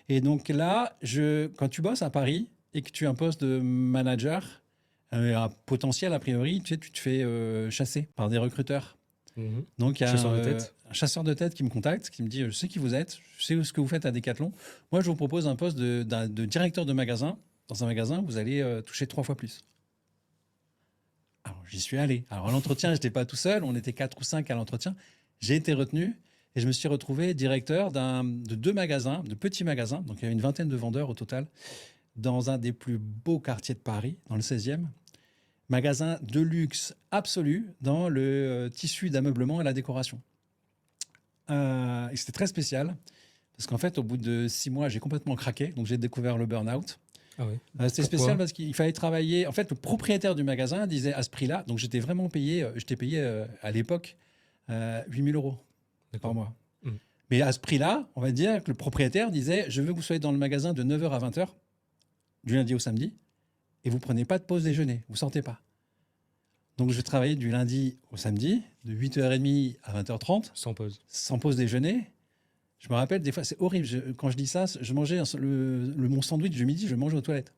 Et donc là, quand tu bosses à Paris et que tu as un poste de manager, un potentiel a priori, tu sais, tu te fais chasser par des recruteurs. Mhm. Donc il y a Chasseur de tête. un chasseur de tête qui me contacte, qui me dit, je sais qui vous êtes, je sais ce que vous faites à Decathlon. Moi, je vous propose un poste de directeur de magasin. Dans un magasin, vous allez toucher 3 fois plus. Alors, j'y suis allé. Alors, à l'entretien, je n'étais pas tout seul. On était 4 ou 5 à l'entretien. J'ai été retenu et je me suis retrouvé directeur de 2 magasins, de petits magasins. Donc, il y avait une vingtaine de vendeurs au total, dans un des plus beaux quartiers de Paris, dans le 16e. Magasin de luxe absolu dans le tissu d'ameublement et la décoration. Et c'était très spécial parce qu'en fait, au bout de 6 mois, j'ai complètement craqué. Donc, j'ai découvert le burn-out. Ah ouais. C'était spécial Pourquoi? parce qu'il fallait travailler. En fait, le propriétaire du magasin disait à ce prix-là, donc j'étais vraiment payé, j'étais payé à l'époque 8 000 euros par D'accord. mois. Mm. Mais à ce prix-là, on va dire que le propriétaire disait, je veux que vous soyez dans le magasin de 9h à 20h, du lundi au samedi, et vous prenez pas de pause déjeuner, vous sortez pas. Donc je travaillais du lundi au samedi, de 8h30 à 20h30, Sans pause. sans pause déjeuner. Je me rappelle, des fois, c'est horrible. Quand je dis ça, je mangeais mon sandwich du midi, je le mangeais aux toilettes.